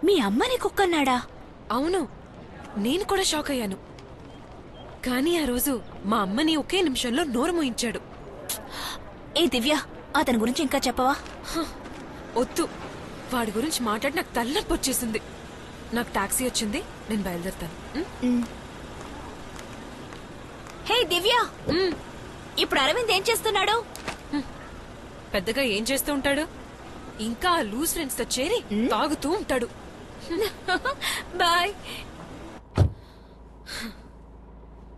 మీ అమ్మని కుక్కన్నాడా? అవును, నేను కూడా షాక్ అయ్యాను. కానీ ఆ రోజు మా అమ్మని ఒకే నిమిషంలో నోరు మూయించాడు. ఏ దివ్య, అతని గురించి ఇంకా చెప్పవా? వద్దు, వాడి గురించి మాట్లాడి నాకు తలనొప్పి వచ్చేసింది. నాకు టాక్సీ వచ్చింది, నేను బయలుదేరుతాను. హే దివ్య, ఇప్పుడు అరవింద్ ఏం చేస్తున్నాడు? పెద్దగా ఏం చేస్తూ ఉంటాడు? ఇంకా లూజ్ ఫ్రెండ్స్ తో చేరి తాగుతూ ఉంటాడు. బాయ్.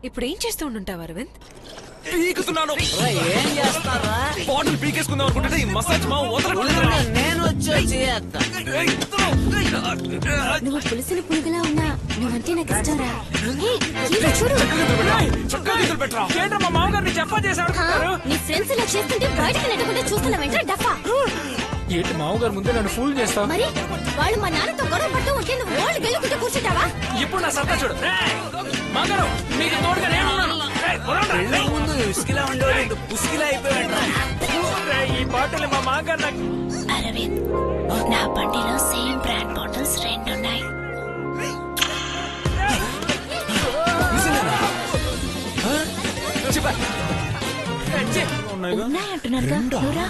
ఇప్పుడు ఏం చేస్తూ ఉండుంటావు అరవింద్? పీకుతున్నాను. ఏం చేస్తారా? బాటిల్ పీకేసుకుందాం అనుకుంటే ఈ మసాజ్ మా వదలకుండా నేను వచ్చి నువ్వు పులిసిన పులుగులా ఉన్నా నువ్వంటే నాకు ఇష్టంరా. ఏంట్రా మా మామగారిని చెప్పా చేశాడు. నీ ఫ్రెండ్స్ ఇలా చేస్తుంటే బయటకు నెట్టకుండా చూస్తున్నావేంట్రా డఫా? ఏంటి మామగారు ముందే నన్ను ఫూల్ చేస్తావు? మరి వాళ్ళు మా నాన్నతో గొడవ పడుతూ ఉంటే నువ్వు వాళ్ళు గెలుకుంటూ కూర్చుంటావా? ఇప్పుడు నా సత్తా చూడు. మామగారు మీకు తోడుగా నేనున్నాను. ముందు ఉస్కిలా ఉండేవాడు పుస్కిలా అయిపోయాడు. ఈ బాటిల్ మా మామగారు నాకు. అరవింద్, నా బండిలో సేమ్ బ్రాండ్ బాటిల్స్ 2 ఉన్నాయి. ఉన్నాయంటున్నారుగా.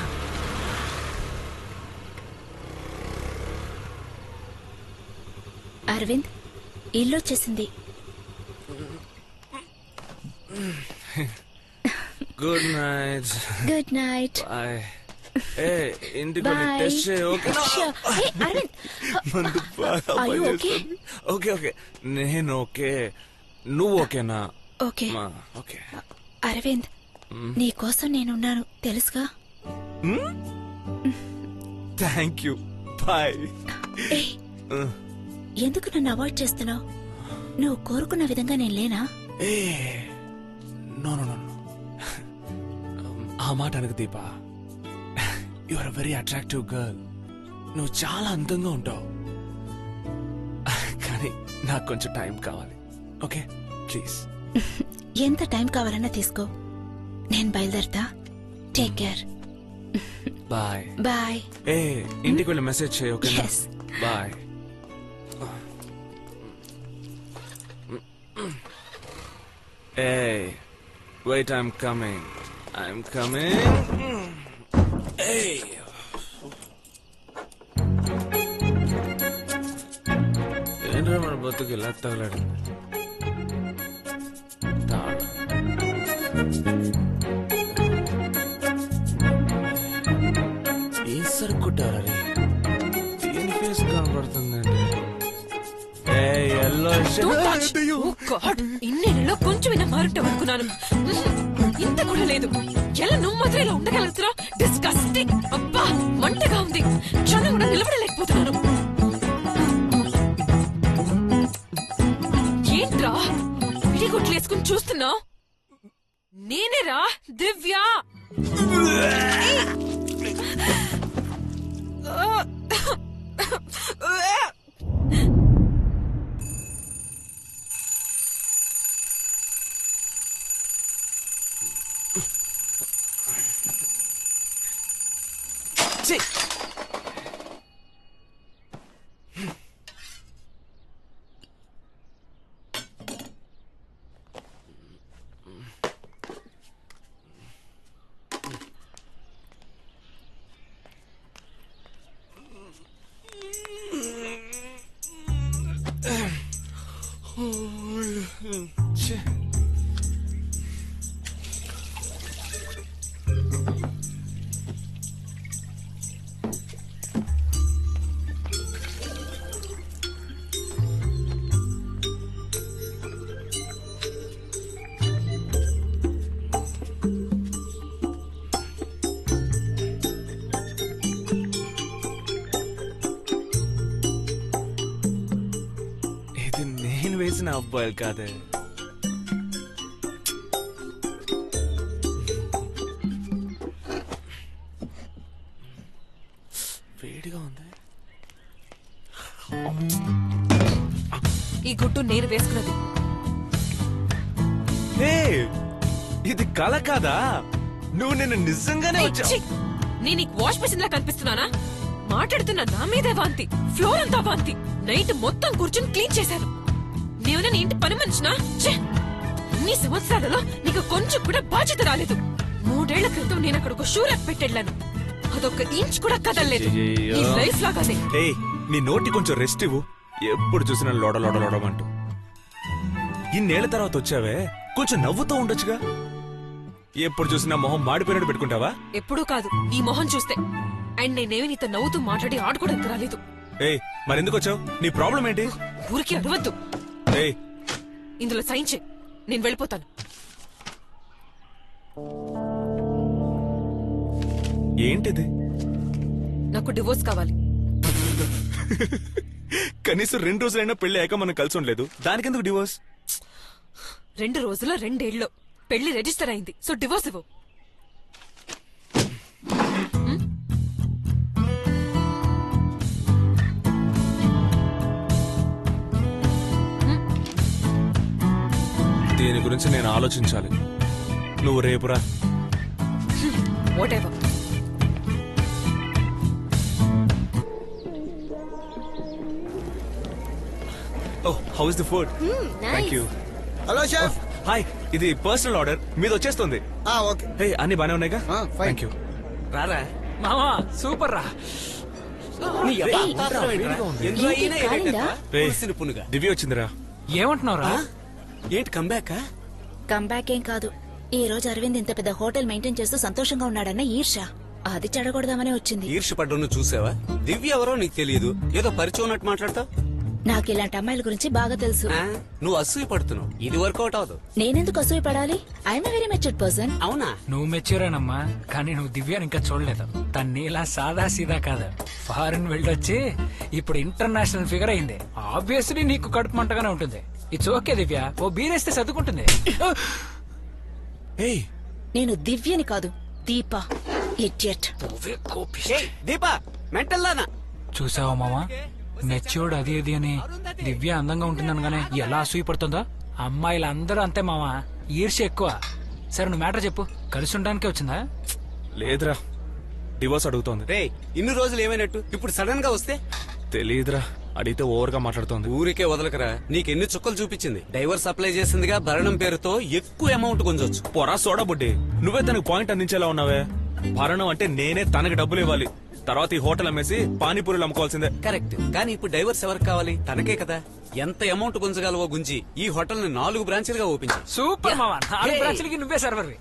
అరవింద్, ఇల్లు వచ్చేసింది. Good night. Good night. Bye. ఇంటికి టెస్ట్ చేయి. ఓకే ఓకే, నేను ఓకే, నువ్వు ఓకేనా? ఓకే. ఓకే. అరవింద్, నీ కోసం నేనున్నాను తెలుసుగా. Thank you. బాయ్. ఎందుకు నన్ను అవాయిడ్ చేస్తున్నావు? నువ్వు కోరుకున్న విధంగా నేను లేనా? నో నో నో, ఆ మాట అనకు Deepa. You are very attractive girl. నువ్వు చాలా అందంగా ఉంటావు. కానీ నాకు కొంచెం టైం కావాలి. Okay please. ఎంత టైం కావాలన్నా తీసుకో, నేను బయలుదేరతా. Take care. బాయ్. బాయ్. ఇంటికి వెళ్ళి మెసేజ్ చేయి. Okay bye. Wait, I'm coming. ఏంట్రా మన బతుకు ఇలా తగలాడు. ఏం సరుకుంటారా? దేని ఫేస్ కనబడుతుందండి? ఇన్నేళ్ళలో కొంచెమైనా మారుంటావు అనుకున్నాను. ఇంత కూడా లేదు. ఎలా నువ్వు మాత్రం ఇలా ఉండగలుగుతున్నావు? డిస్కస్టింగ్. అబ్బా, మంటగా ఉంది. క్షణం కూడా నిలబడలేకపోతున్నాను. ఏంట్రా విడిగుట్లు వేసుకుని చూస్తున్నావు? నేనేరా దివ్య. వేసిన అబ్బాయిలు కాదే. వేడిగా ఉంది. ఈ గుడ్డు నేను వేసుకున్నది. ఇది కళ కాదా? నువ్వు నిన్ను నిజంగానే నేను నీకు వాష్ మెషిన్ లా కనిపిస్తున్నానా? మాట్లాడుతున్న నా మీదే వాంతి, ఫ్లోర్ అంతా వాంతి. నైట్ మొత్తం కూర్చుని క్లీన్ చేశాను. నేనే ఇంటి పని మనిషినా? ఛే! ఇన్ని సంవత్సరాలలో నీకు కొంచెం కూడా బాధ్యత రాలేదు. 3 ఏళ్ల క్రితం నేను అక్కడ ఒక షూ ర్యాక్ పెట్టెళ్ళాను. అదొక ఇంచ్ కూడా కదలలేదు. ఈ లైఫ్ లాగానే. ఏయ్, నీ నోటి కొంచెం రెస్ట్ ఇవ్వు. ఎప్పుడు చూసినా లోడమంటూ. ఇన్నేళ్ల తర్వాత వచ్చావే, కొంచెం నవ్వుతూ ఉండొచ్చుగా. ఎప్పుడు చూసినా మొహం మాడిపోయినట్టు పెట్టుకుంటావా? ఎప్పుడూ కాదు, నీ మొహం చూస్తే. అండ్ నేనేమి నీతో నవ్వుతూ మాట్లాడి ఆడుకోవడానికి రాలేదు. ఏయ్, మరెందుకు వచ్చావు? నీ ప్రాబ్లం ఏంటి? ఊరికి అడవద్దు. ఏయ్, ఇందులో సైన్ చేయి, నేను వెళ్ళిపోతాను. ఏంటిది? నాకు డివోర్స్ కావాలి. కనీసం 2 రోజులైనా పెళ్లి అయ్యాక మనం కలిసి ఉండలేదు, దానికెందుకు డివోర్స్? 2 రోజుల 2 ఏళ్ళు పెళ్లి రిజిస్టర్ అయింది. సో డివోర్స్ ఇవ్వు. దీని గురించి నేను ఆలోచించాలి. నువ్వు రేపురా. Whatever. Oh, how is the food? Thank you. Hello chef. Hi, ఇది పర్సనల్ ఆర్డర్, మీది వచ్చేస్తుంది. ఓకే. హే, అన్ని బానే ఉన్నాయిగా? fine. Thank you. రారా మామా సూపర్ రా. నీ అబ్బా తాత్రం ఏంట్రా? ఎందులో అయినా కాలిందా? రేయ్, పులిసిన పునుగా. దివ్య వచ్చిందిరా. ఏమంటున్నావురా? ఏంటి కంబ్యాక్? కంబ్యాక్ ఏం కాదు. ఈ రోజు అరవింద్ ఇంత పెద్ద హోటల్ మెయింటైన్ చేస్తూ సంతోషంగా ఉన్నాడన్న ఈర్ష. అది చెడగొడదామనే వచ్చింది. ఈర్ష్య పడ్డం చూసావా? దివ్య ఎవరో నీకు తెలియదు, ఏదో పరిచయం ఉన్నట్టు మాట్లాడతావు. నాకు ఇలాంటి అమ్మాయిల గురించి బాగా తెలుసు. నువ్వు అసూయ పడుతున్నావు. ఇది వర్కౌట్ అవదు. నేనెందుకు అసూయ పడాలి? I'm very matured person. అవునా? నువ్వు మెచ్యూరేనమ్మా, కానీ నువ్వు దివ్యాని ఇంకా చూడలేదు. తన్ని ఇలా సాదా సీదా కాదు, ఫారెన్ వెళ్ళొచ్చి ఇప్పుడు ఇంటర్నేషనల్ ఫిగర్ అయింది. ఆబ్వియస్లీ నీకు కడుపు మంటగానే ఉంటుంది. ఇట్స్ ఓకే దివ్య, ఓ బీరేస్తే చదువుకుంటుంది. ఏయ్, నేను దివ్యని కాదు, దీప. ఇడియట్. ఏయ్, దీపా మెంటల్లానా? చూసావా మామా, మెచ్యూర్డ్ అది ఇది అని దివ్య అందంగా ఉంటుందనగానే ఎలా అసూయపడుతుందో. అమ్మాయిలందరూ అంతే మామా, ఈర్ష్య ఎక్కువ. సరే నువ్వు మ్యాటర్ చెప్పు, కలిసి ఉండడానికే వచ్చిందా? లేదురా, డివోర్స్ అడుగుతోంది. రే, ఇన్ని రోజులు ఏమైనట్టు ఇప్పుడు సడన్ గా వస్తే? తెలియదురా, అడిగితే ఓవర్ గా మాట్లాడుతోంది. ఊరికే వదలకరా. నీకెన్ని చుక్కలు చూపించింది. డైవర్స్ అప్లై చేసిందిగా, భరణం పేరుతో ఎక్కువ అమౌంట్ గుంజొచ్చు. పొరా సోడా బుడ్డి, నువ్వే తనకు పాయింట్ అందించేలా ఉన్నావే. భరణం అంటే నేనే తనకి డబ్బులు ఇవ్వాలి, తర్వాత ఈ హోటల్ అమ్మేసి పానీపూరీలు అమ్ముకోవాల్సిందే. కరెక్ట్, కానీ ఇప్పుడు డైవర్స్ ఎవరికి కావాలి? తనకే కదా. ఎంత అమౌంట్ గుంజగలవో గుంజి ఈ హోటల్ ని 4 బ్రాంచీలుగా ఓపెన్ చేయి. సూపర్ మామా, 4 Hey. బ్రాంచ్లకి నువ్వే సర్వర్వి.